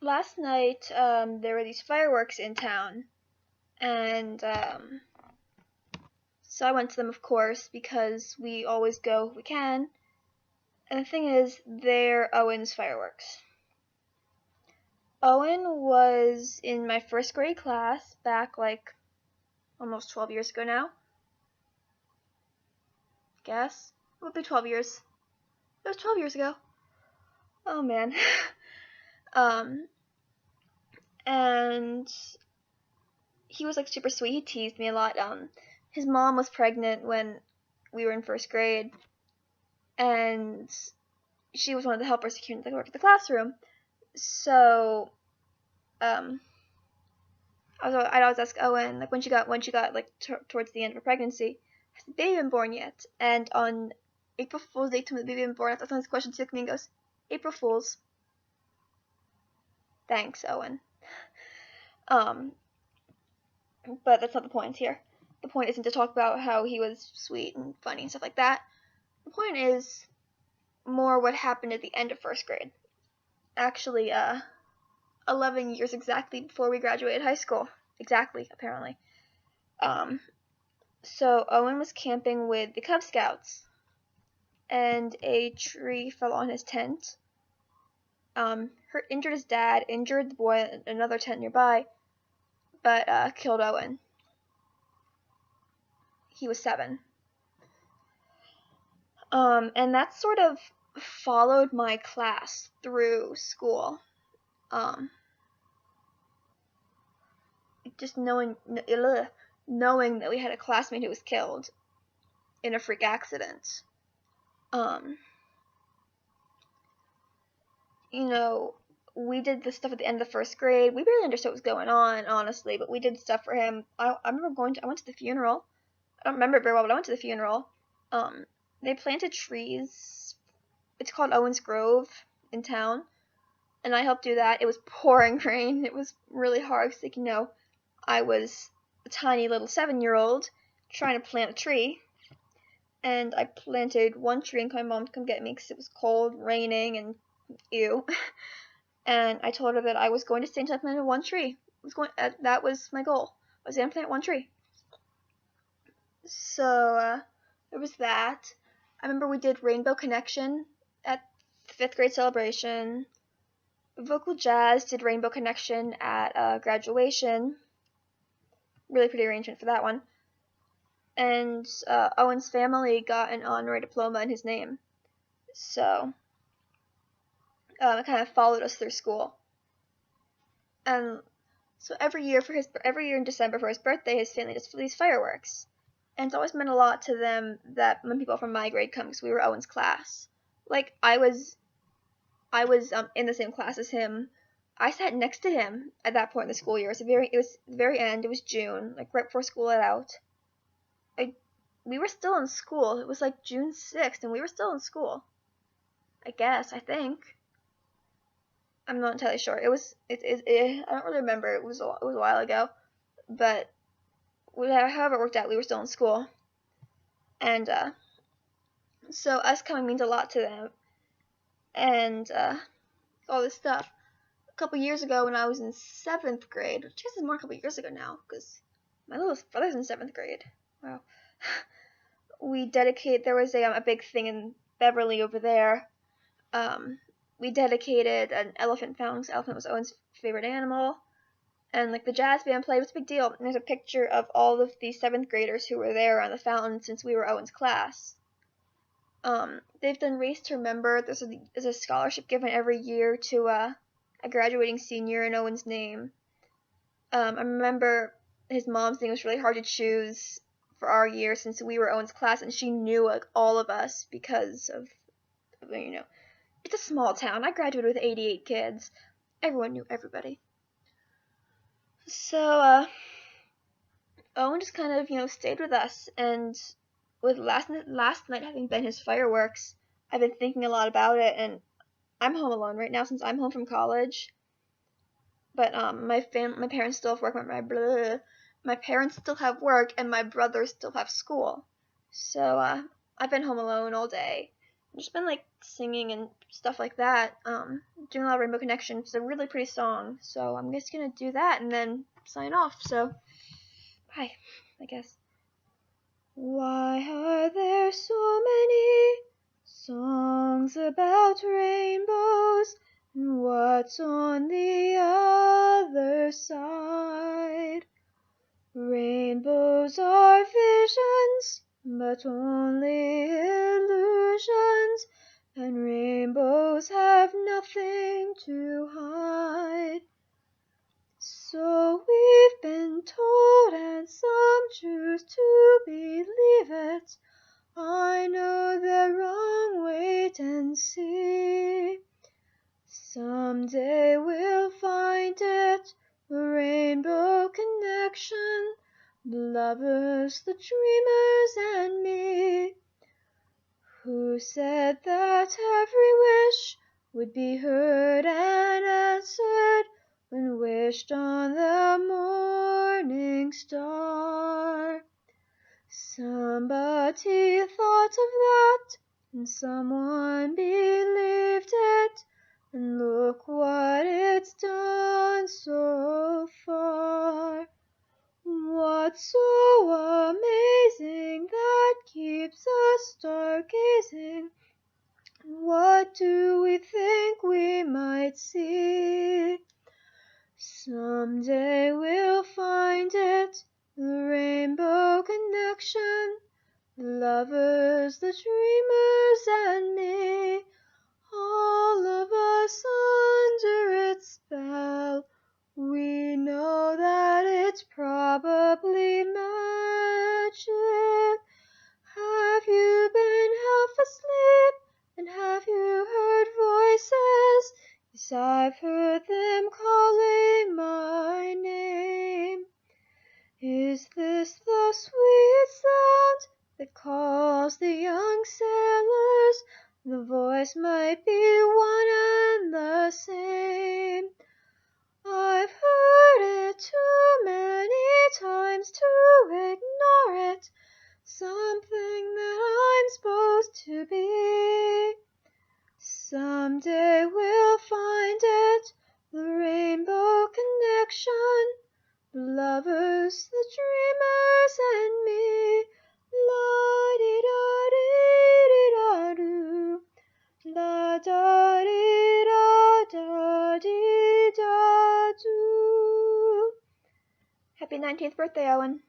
last night there were these fireworks in town, and so I went to them, of course, because we always go if we can. And the thing is, they're Owen's fireworks. Owen was in my first grade class back like almost 12 years ago now. Guess it would be 12 years. It was 12 years ago. Oh man. um, and he was like super sweet. He teased me a lot. His mom was pregnant when we were in first grade, and she was one of the helpers who came to work at the classroom. So, I'd always ask Owen, like, when she got like towards the end of her pregnancy, has the baby been born yet? And on April Fool's Day, when the baby been born, I asked him this question, he looked at me and goes, April Fools. Thanks, Owen. But that's not the point here. The point isn't to talk about how he was sweet and funny and stuff like that. The point is more what happened at the end of first grade. Actually, 11 years exactly before we graduated high school. Exactly, apparently. So Owen was camping with the Cub Scouts, and a tree fell on his tent. Injured his dad, injured the boy in another tent nearby, but killed Owen. He was 7. And that sort of followed my class through school. Just knowing that we had a classmate who was killed in a freak accident. We did this stuff at the end of the first grade. We barely understood what was going on, honestly, but we did stuff for him. I remember I went to the funeral. I don't remember it very well, but I went to the funeral. They planted trees. It's called Owen's Grove in town, and I helped do that. It was pouring rain. It was really hard because, I was a tiny little 7-year-old trying to plant a tree, and I planted one tree and called my mom to come get me because it was cold, raining, and ew. And I told her that I was going to stay until I planted one tree. That was my goal. I was going to plant one tree. So there was that. I remember we did Rainbow Connection at the 5th grade celebration. Vocal Jazz did Rainbow Connection at graduation. Really pretty arrangement for that one. And Owen's family got an honorary diploma in his name. So it kind of followed us through school. And so every year in December for his birthday, his family does these fireworks. And it's always meant a lot to them that when people from my grade come, because we were Owen's class. Like, I was in the same class as him. I sat next to him at that point in the school year. It was the very end. It was June, like right before school let out. We were still in school. It was like June 6th, and we were still in school. I think. I'm not entirely sure. I don't really remember. It was a while ago, but however it worked out, we were still in school, and so us coming means a lot to them, and all this stuff. A couple years ago, when I was in 7th grade, which is more a couple years ago now, because my little brother's in 7th grade. Wow. There was a big thing in Beverly over there. We dedicated an elephant fountain. Elephant was Owen's favorite animal. And like the jazz band played. It was a big deal. And there's a picture of all of the 7th graders who were there on the fountain since we were Owen's class. They've done Race to Remember. There's a scholarship given every year to a graduating senior in Owen's name. I remember his mom's name was really hard to choose for our year since we were Owen's class, and she knew like all of us because of it's a small town. I graduated with 88 kids. Everyone knew everybody. So Owen just kind of stayed with us, and with last night having been his fireworks, I've been thinking a lot about it, and I'm home alone right now since I'm home from college. But my parents still have work. My parents still have work, and my brothers still have school. So I've been home alone all day, I've just been like singing and stuff like that. Doing a lot of Rainbow Connection. It's a really pretty song, so I'm just gonna do that and then sign off. So, bye, I guess. Why are there so many songs about rainbows? And what's on the other side? Rainbows are visions, but only illusions, and rainbows have nothing to hide. So we've been told, and some choose to believe it. I know they're wrong, wait and see. Someday we'll find it, a rainbow connection, the lovers, the dreamers, and me. Who said that every wish would be heard and answered when wished on the morning star? Somebody thought of that, and someone believed it, and look what it's done so far. What's so amazing that keeps us stargazing? What do we think we might see? Someday we'll find it, the rainbow connection, the lovers, the dreamers, and me, all of us under its spell. We know that it's probably magic. Have you been half asleep, and have you heard voices? Yes, I've heard them calling my name. Is this the sweet sound that calls the young sailors? The voice might be one and the same. I've heard it too many times to ignore it, something that I'm supposed to be. Someday we'll find it, the rainbow connection, the lovers, the dreamers, and me. La-di-da-dee-dee-da-doo, la-da-dee-da-da-dee-da-doo. Happy 19th birthday, Owen.